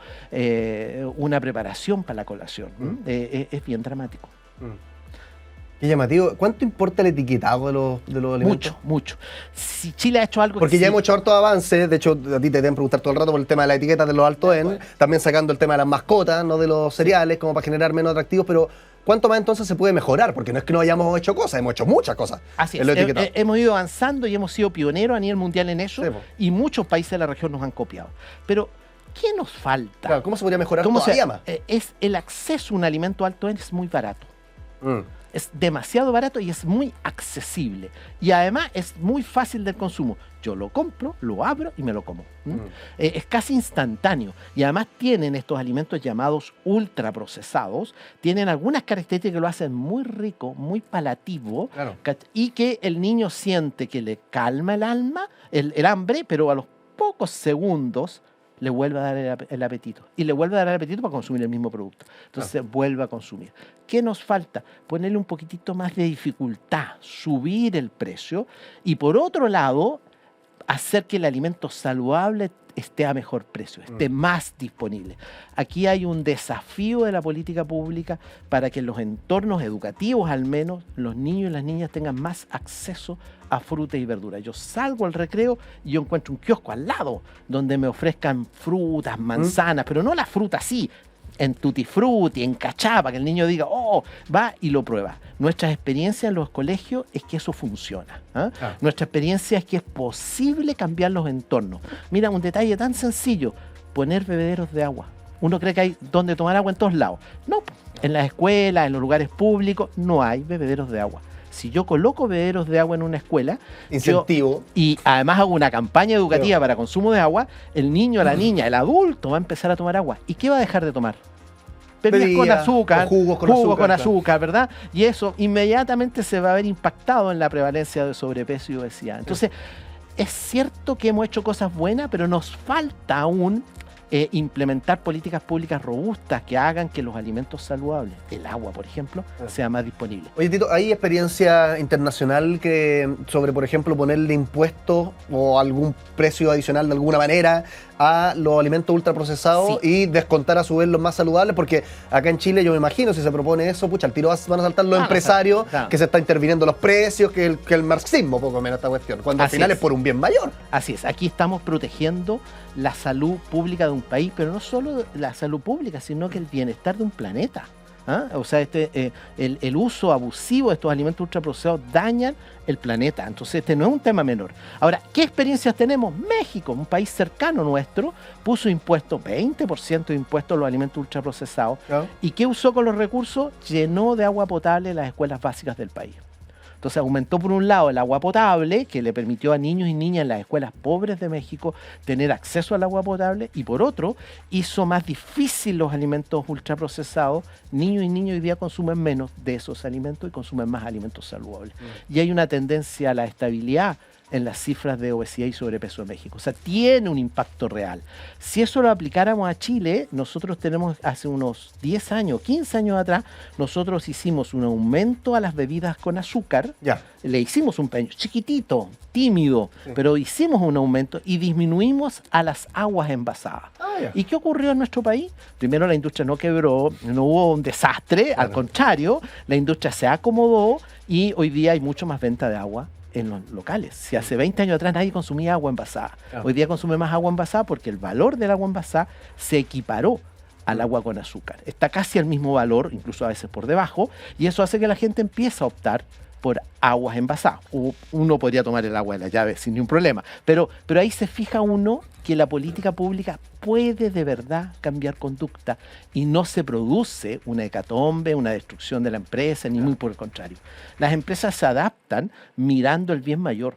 una preparación para la colación. Es bien dramático. Qué llamativo. ¿Cuánto importa el etiquetado de los alimentos? Mucho. Si Chile ha hecho algo... Porque ya hemos hecho harto avance, de hecho a ti te deben preguntar todo el rato por el tema de la etiqueta de los alto en, también sacando el tema de las mascotas, no de los cereales, como para generar menos atractivos, pero ¿cuánto más entonces se puede mejorar? Porque no es que no hayamos hecho cosas, hemos hecho muchas cosas. Así es, hemos ido avanzando y hemos sido pioneros a nivel mundial en eso, y muchos países de la región nos han copiado. Pero, ¿qué nos falta? Claro, ¿cómo se podría mejorar todavía más? Es el acceso a un alimento alto en es muy barato. Es demasiado barato y es muy accesible. Y además es muy fácil del consumo. Yo lo compro, lo abro y me lo como. Es casi instantáneo. Y además tienen estos alimentos llamados ultraprocesados. Tienen algunas características que lo hacen muy rico, muy palativo. Claro. Y que el niño siente que le calma el hambre, pero a los pocos segundos le vuelve a dar el apetito. Y le vuelve a dar el apetito para consumir el mismo producto. Entonces vuelve a consumir. ¿Qué nos falta? Ponerle un poquitito más de dificultad, subir el precio y por otro lado, hacer que el alimento saludable esté a mejor precio, esté más disponible. Aquí hay un desafío de la política pública para que en los entornos educativos, al menos, los niños y las niñas tengan más acceso a frutas y verduras. Yo salgo al recreo y yo encuentro un kiosco al lado donde me ofrezcan frutas, manzanas, pero no la fruta así, en tutti frutti, en cachapa, que el niño diga, oh, va y lo prueba. Nuestra experiencia en los colegios es que eso funciona. Nuestra experiencia es que es posible cambiar los entornos. Mira, un detalle tan sencillo, poner bebederos de agua. Uno cree que hay donde tomar agua en todos lados. No, en las escuelas, en los lugares públicos, no hay bebederos de agua. Si yo coloco bebederos de agua en una escuela, incentivo, y además hago una campaña educativa para consumo de agua, el niño, la niña, el adulto va a empezar a tomar agua. ¿Y qué va a dejar de tomar? bebidas con Bebidas, azúcar, o jugos con jugos azúcar, con claro. azúcar, ¿verdad? Y eso inmediatamente se va a ver impactado en la prevalencia de sobrepeso y obesidad. Entonces, es cierto que hemos hecho cosas buenas, pero nos falta aún implementar políticas públicas robustas que hagan que los alimentos saludables, el agua, por ejemplo, sea más disponible. Oye, Tito, ¿hay experiencia internacional sobre, por ejemplo, ponerle impuestos o algún precio adicional de alguna manera a los alimentos ultraprocesados y descontar a su vez los más saludables? Porque acá en Chile, yo me imagino, si se propone eso, pucha, al tiro van a saltar los empresarios, claro. que se está interviniendo los precios, que el marxismo, poco menos, esta cuestión, cuando al Así final es. es por un bien mayor. Así es, aquí estamos protegiendo la salud pública de un país, pero no solo la salud pública, sino que el bienestar de un planeta. ¿Ah? O sea, el uso abusivo de estos alimentos ultraprocesados dañan el planeta. Entonces, este no es un tema menor. Ahora, ¿qué experiencias tenemos? México, un país cercano nuestro, puso impuestos, 20% de impuestos a los alimentos ultraprocesados. ¿No? ¿Y qué usó con los recursos? Llenó de agua potable las escuelas básicas del país. Entonces aumentó por un lado el agua potable, que le permitió a niños y niñas en las escuelas pobres de México tener acceso al agua potable, y por otro, hizo más difícil los alimentos ultraprocesados. Niños y niñas hoy día consumen menos de esos alimentos y consumen más alimentos saludables. Y hay una tendencia a la estabilidad en las cifras de obesidad y sobrepeso en México. O sea, tiene un impacto real. Si eso lo aplicáramos a Chile, nosotros tenemos hace unos 10 años, 15 años atrás, nosotros hicimos un aumento a las bebidas con azúcar. Ya. Le hicimos un pequeño, chiquitito, tímido, pero hicimos un aumento y disminuimos a las aguas envasadas. Ya. ¿Y qué ocurrió en nuestro país? Primero, la industria no quebró, no hubo un desastre, al contrario, la industria se acomodó y hoy día hay mucho más venta de agua en los locales. Si hace 20 años atrás nadie consumía agua envasada, hoy día consume más agua envasada porque el valor del agua envasada se equiparó al agua con azúcar. Está casi al mismo valor, incluso a veces por debajo, y eso hace que la gente empiece a optar por aguas envasadas. Uno podría tomar el agua de la llave sin ningún problema, pero ahí se fija uno que la política pública puede de verdad cambiar conducta y no se produce una hecatombe, una destrucción de la empresa, ni muy por el contrario. Las empresas se adaptan mirando el bien mayor,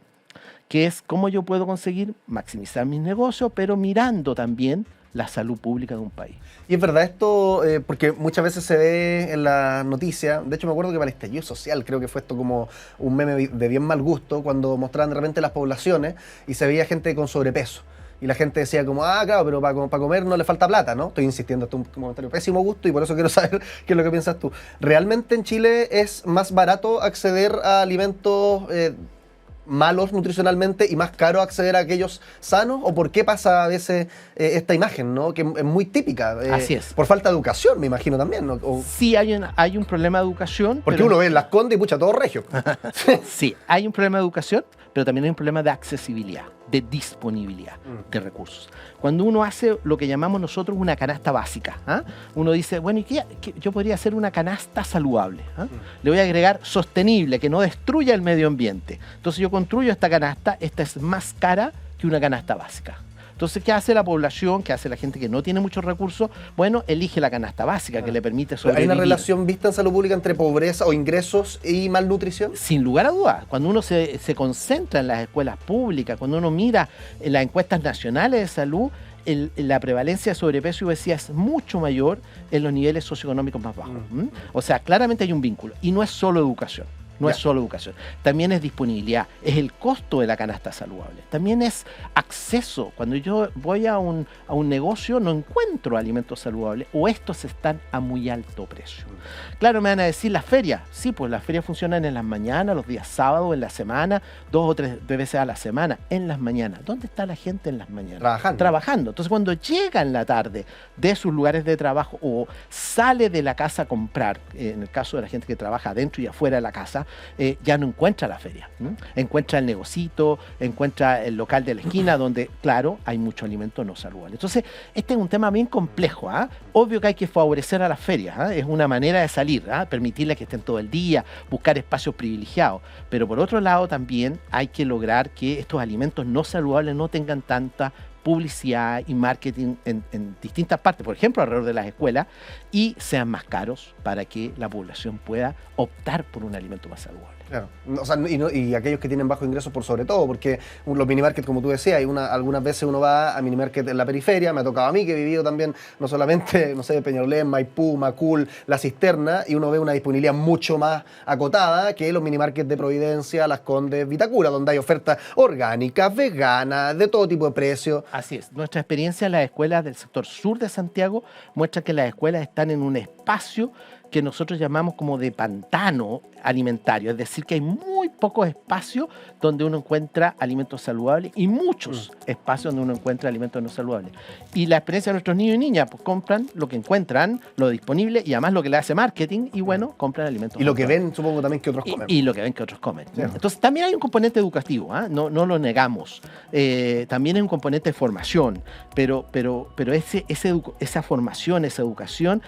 que es cómo yo puedo conseguir maximizar mis negocios, pero mirando también la salud pública de un país. Y es verdad esto, porque muchas veces se ve en la noticia, de hecho me acuerdo que para el estallido social creo que fue esto como un meme de bien mal gusto, cuando mostraban de repente las poblaciones y se veía gente con sobrepeso. Y la gente decía como, claro, pero para comer no le falta plata, ¿no? Estoy insistiendo, esto es un comentario pésimo gusto y por eso quiero saber qué es lo que piensas tú. ¿Realmente en Chile es más barato acceder a alimentos malos nutricionalmente y más caro acceder a aquellos sanos? ¿O por qué pasa a veces esta imagen, ¿no? Que es muy típica? Así es. Por falta de educación, me imagino también, ¿no? Sí hay un problema de educación. Porque pero uno ve en Las Condes y pucha, todo regio. Sí, hay un problema de educación, pero también hay un problema de accesibilidad, de disponibilidad de recursos. Cuando uno hace lo que llamamos nosotros una canasta básica, uno dice, bueno, ¿y qué? Yo podría hacer una canasta saludable. Le voy a agregar sostenible, que no destruya el medio ambiente. Entonces yo construyo esta canasta, esta es más cara que una canasta básica. Entonces, ¿qué hace la población? ¿Qué hace la gente que no tiene muchos recursos? Bueno, elige la canasta básica que le permite sobrevivir. ¿Hay una relación vista en salud pública entre pobreza o ingresos y malnutrición? Sin lugar a dudas. Cuando uno se concentra en las escuelas públicas, cuando uno mira en las encuestas nacionales de salud, la prevalencia de sobrepeso y obesidad es mucho mayor en los niveles socioeconómicos más bajos. O sea, claramente hay un vínculo. Y no es solo educación. No es solo educación, también es disponibilidad, es el costo de la canasta saludable, también es acceso. Cuando yo voy a un negocio no encuentro alimentos saludables o estos están a muy alto precio. Claro, me van a decir las ferias, sí, pues las ferias funcionan en las mañanas, los días sábados, en la semana, 2 o 3 veces a la semana, en las mañanas. ¿Dónde está la gente en las mañanas? Trabajando. Entonces cuando llega en la tarde de sus lugares de trabajo o sale de la casa a comprar, en el caso de la gente que trabaja adentro y afuera de la casa, ya no encuentra la feria, encuentra el negocito, encuentra el local de la esquina donde, claro, hay mucho alimento no saludable. Entonces, este es un tema bien complejo. Obvio que hay que favorecer a las ferias, es una manera de salir, permitirles que estén todo el día, buscar espacios privilegiados, pero por otro lado también hay que lograr que estos alimentos no saludables no tengan tanta publicidad y marketing en distintas partes, por ejemplo, alrededor de las escuelas, y sean más caros para que la población pueda optar por un alimento más saludable. Claro. O sea, y aquellos que tienen bajos ingresos por sobre todo, porque los minimarkets, como tú decías, algunas veces uno va a minimarkets en la periferia, me ha tocado a mí que he vivido también, no solamente, no sé, Peñalolén, Maipú, Macul, La Cisterna, y uno ve una disponibilidad mucho más acotada que los minimarkets de Providencia, Las Condes, Vitacura, donde hay ofertas orgánicas, veganas, de todo tipo de precios. Así es. Nuestra experiencia en las escuelas del sector sur de Santiago muestra que las escuelas están en un espacio que nosotros llamamos como de pantano alimentario, es decir, que hay muy pocos espacios donde uno encuentra alimentos saludables y muchos espacios donde uno encuentra alimentos no saludables. Y la experiencia de nuestros niños y niñas, pues compran lo que encuentran, lo disponible y además lo que le hace marketing y bueno, compran alimentos. Y lo que ven, supongo también que otros comen. Y lo que ven que otros comen. Sí. Entonces también hay un componente educativo, ¿eh? No lo negamos. También hay un componente de formación, pero esa formación, esa educación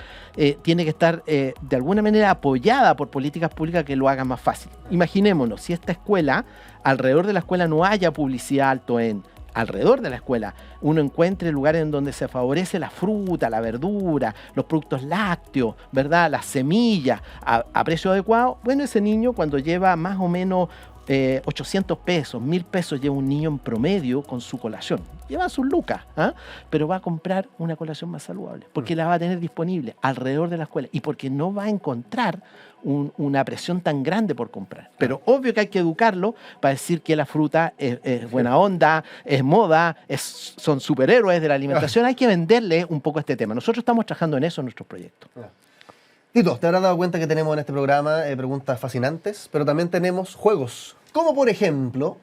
tiene que estar de alguna manera apoyada por políticas públicas que lo hagan más fácil. Imaginémonos, si esta escuela, alrededor de la escuela no haya publicidad alto en, alrededor de la escuela, uno encuentre lugares en donde se favorece la fruta, la verdura, los productos lácteos, ¿verdad? Las semillas a precio adecuado, bueno, ese niño cuando lleva más o menos 800 pesos, 1000 pesos lleva un niño en promedio con su colación. Lleva sus lucas, ¿eh? Pero va a comprar una colación más saludable, porque la va a tener disponible alrededor de la escuela y porque no va a encontrar una presión tan grande por comprar. Pero obvio que hay que educarlo para decir que la fruta es buena onda, es moda, son superhéroes de la alimentación. Hay que venderle un poco este tema. Nosotros estamos trabajando en eso en nuestros proyectos. Tito, te habrás dado cuenta que tenemos en este programa preguntas fascinantes, pero también tenemos juegos. Como por ejemplo...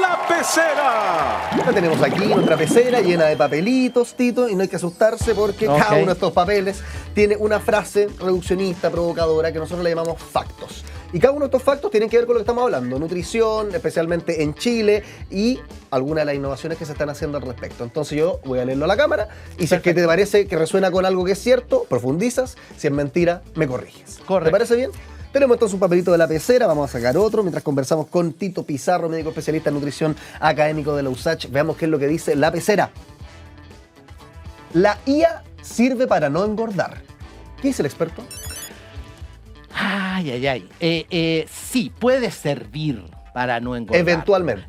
¡La Pecera! La tenemos aquí, nuestra pecera llena de papelitos, Tito, y no hay que asustarse porque cada uno de estos papeles tiene una frase reduccionista, provocadora, que nosotros le llamamos factos. Y cada uno de estos factos tienen que ver con lo que estamos hablando, nutrición, especialmente en Chile, y algunas de las innovaciones que se están haciendo al respecto. Entonces yo voy a leerlo a la cámara, y si es que te parece que resuena con algo que es cierto, profundizas, si es mentira, me corriges. Correcto. ¿Te parece bien? Tenemos entonces un papelito de la pecera, vamos a sacar otro mientras conversamos con Tito Pizarro, médico especialista en nutrición académico de la USACH. Veamos qué es lo que dice la pecera. La IA sirve para no engordar. ¿Qué dice el experto? Sí, puede servir para no engordar.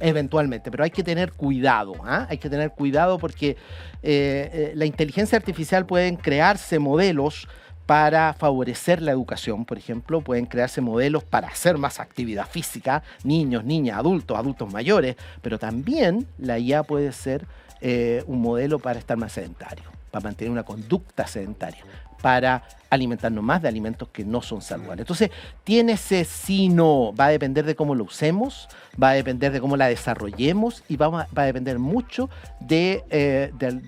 Eventualmente, pero hay que tener cuidado. Hay que tener cuidado porque la inteligencia artificial pueden crearse modelos para favorecer la educación, por ejemplo, pueden crearse modelos para hacer más actividad física, niños, niñas, adultos mayores, pero también la IA puede ser un modelo para estar más sedentario, para mantener una conducta sedentaria, para alimentarnos más de alimentos que no son saludables. Entonces, tiene ese sí, no, va a depender de cómo lo usemos, va a depender de cómo la desarrollemos y va a depender mucho de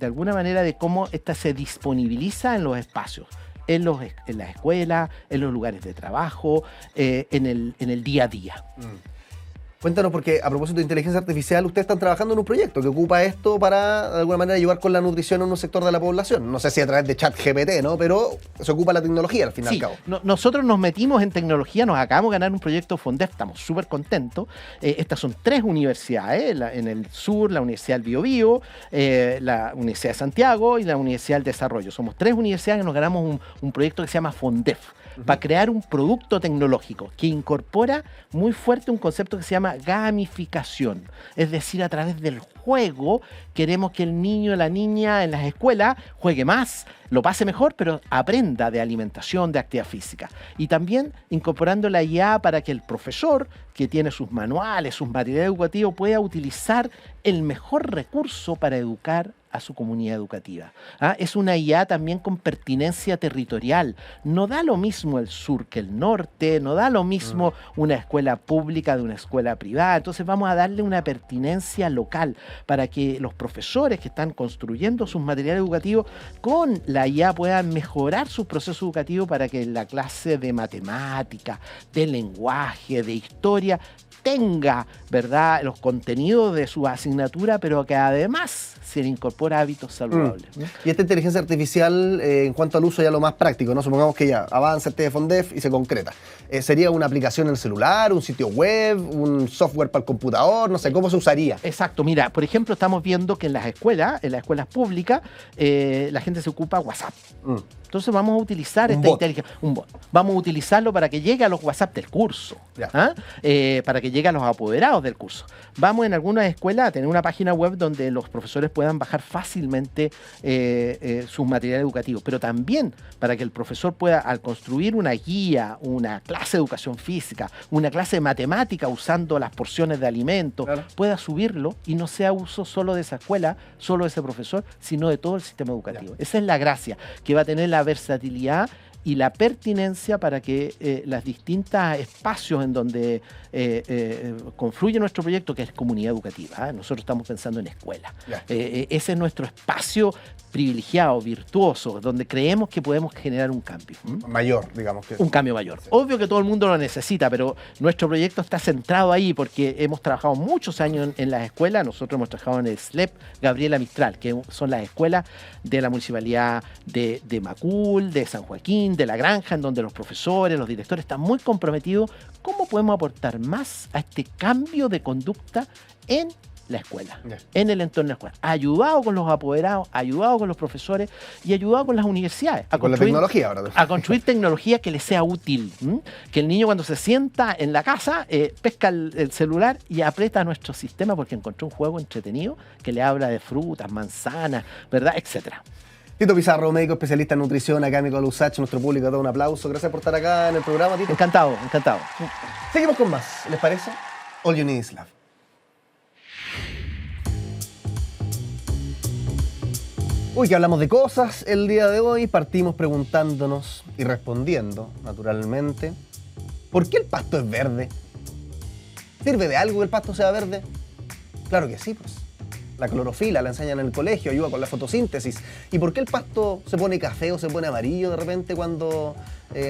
alguna manera de cómo esta se disponibiliza en los espacios. En las escuelas, en los lugares de trabajo, en el día a día. Cuéntanos, porque a propósito de inteligencia artificial, ustedes están trabajando en un proyecto que ocupa esto para, de alguna manera, ayudar con la nutrición en un sector de la población. No sé si a través de ChatGPT, ¿no? Pero se ocupa la tecnología, al fin y al cabo. Nosotros nos metimos en tecnología, nos acabamos de ganar un proyecto FONDEF, estamos súper contentos. Estas son 3 universidades, en el sur, la Universidad del Biobío, la Universidad de Santiago y la Universidad del Desarrollo. Somos 3 universidades que nos ganamos un proyecto que se llama FONDEF, para crear un producto tecnológico que incorpora muy fuerte un concepto que se llama gamificación. Es decir, a través del juego queremos que el niño o la niña en las escuelas juegue más, lo pase mejor, pero aprenda de alimentación, de actividad física. Y también incorporando la IA para que el profesor, que tiene sus manuales, sus materiales educativos, pueda utilizar el mejor recurso para educar a su comunidad educativa. Es una IA también con pertinencia territorial. No da lo mismo el sur que el norte, no da lo mismo una escuela pública de una escuela privada. Entonces vamos a darle una pertinencia local para que los profesores que están construyendo sus materiales educativos con la IA puedan mejorar su proceso educativo para que la clase de matemática, de lenguaje, de historia tenga, ¿verdad?, los contenidos de su asignatura, pero que además se le incorpora hábitos saludables. Y esta inteligencia artificial, en cuanto al uso ya lo más práctico, ¿no? Supongamos que ya avanza este FONDEF y se concreta. ¿Sería una aplicación en el celular, un sitio web, un software para el computador? No sé, ¿cómo se usaría? Exacto, mira, por ejemplo, estamos viendo que en las escuelas públicas, la gente se ocupa WhatsApp. Entonces vamos a utilizar Un esta bot. inteligencia, un bot. Vamos a utilizarlo para que llegue a los WhatsApp del curso, Ya. para que llegue a los apoderados del curso. Vamos en algunas escuelas a tener una página web donde los profesores puedan bajar fácilmente sus materiales educativos, pero también para que el profesor pueda, al construir una guía, una clase de educación física, una clase de matemática usando las porciones de alimentos, Claro. pueda subirlo y no sea uso solo de esa escuela, solo de ese profesor, sino de todo el sistema educativo. Esa es la gracia, que va a tener la versatilidad y la pertinencia para que los distintos espacios en donde confluye nuestro proyecto, que es comunidad educativa. Nosotros estamos pensando en escuela. Ese es nuestro espacio privilegiado, virtuoso, donde creemos que podemos generar un cambio. Mayor, digamos que. Un cambio mayor. Obvio que todo el mundo lo necesita, pero nuestro proyecto está centrado ahí porque hemos trabajado muchos años en las escuelas. Nosotros hemos trabajado en el SLEP Gabriela Mistral, que son las escuelas de la municipalidad de Macul, de San Joaquín, de La Granja, en donde los profesores, los directores están muy comprometidos. ¿Cómo podemos aportar más a este cambio de conducta en la escuela, en el entorno de la escuela? Ayudado con los apoderados, ayudado con los profesores y ayudado con las universidades. Con la tecnología ahora. A construir tecnología que le sea útil. Que el niño cuando se sienta en la casa, pesca el celular y aprieta nuestro sistema porque encontró un juego entretenido que le habla de frutas, manzanas, ¿verdad? Etcétera. Tito Pizarro, médico especialista en nutrición, académico de USACH, nuestro público, todo un aplauso. Gracias por estar acá en el programa, Tito. Encantado, encantado. Seguimos con más, ¿les parece? All You Need Is Love. Uy, que hablamos de cosas el día de hoy. Partimos preguntándonos y respondiendo, naturalmente, ¿por qué el pasto es verde? ¿Sirve de algo que el pasto sea verde? Claro que sí, pues. La clorofila la enseñan en el colegio, ayuda con la fotosíntesis. ¿Y por qué el pasto se pone café o se pone amarillo de repente cuando,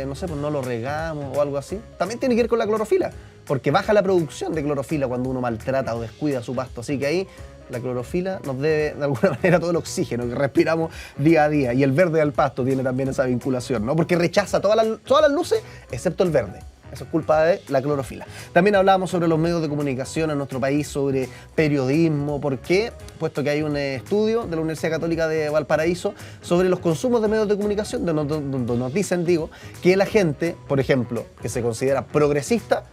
no sé, pues no lo regamos o algo así? También tiene que ver con la clorofila, porque baja la producción de clorofila cuando uno maltrata o descuida su pasto. Así que ahí la clorofila nos debe de alguna manera todo el oxígeno que respiramos día a día. Y el verde del pasto tiene también esa vinculación, ¿no? Porque rechaza todas las luces excepto el verde. Eso es culpa de la clorofila. También hablábamos sobre los medios de comunicación en nuestro país, sobre periodismo. ¿Por qué? Puesto que hay un estudio de la Universidad Católica de Valparaíso sobre los consumos de medios de comunicación, donde nos dicen, que la gente, por ejemplo, que se considera progresista,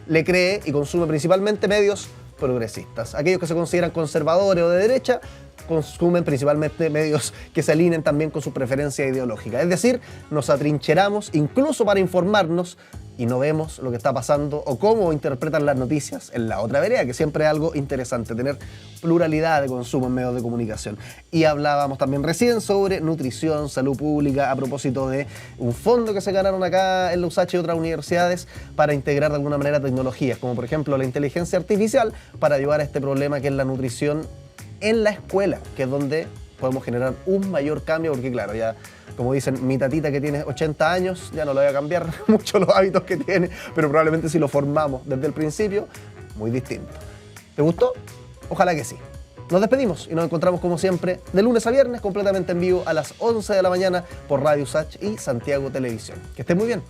le cree y consume principalmente medios progresistas. Aquellos que se consideran conservadores o de derecha consumen principalmente medios que se alineen también con su preferencia ideológica. Es decir, nos atrincheramos incluso para informarnos y no vemos lo que está pasando o cómo interpretan las noticias en la otra vereda, que siempre es algo interesante, tener pluralidad de consumo en medios de comunicación. Y hablábamos también recién sobre nutrición, salud pública, a propósito de un fondo que se ganaron acá en la USACH y otras universidades para integrar de alguna manera tecnologías, como por ejemplo la inteligencia artificial, para ayudar a este problema que es la nutrición en la escuela, que es donde podemos generar un mayor cambio, porque claro, ya como dicen, mi tatita que tiene 80 años, ya no le voy a cambiar mucho los hábitos que tiene, pero probablemente si lo formamos desde el principio, muy distinto. ¿Te gustó? Ojalá que sí. Nos despedimos y nos encontramos como siempre de lunes a viernes completamente en vivo a las 11 de la mañana por Radio USACH y Santiago Televisión. Que estén muy bien.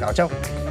Chao, chao.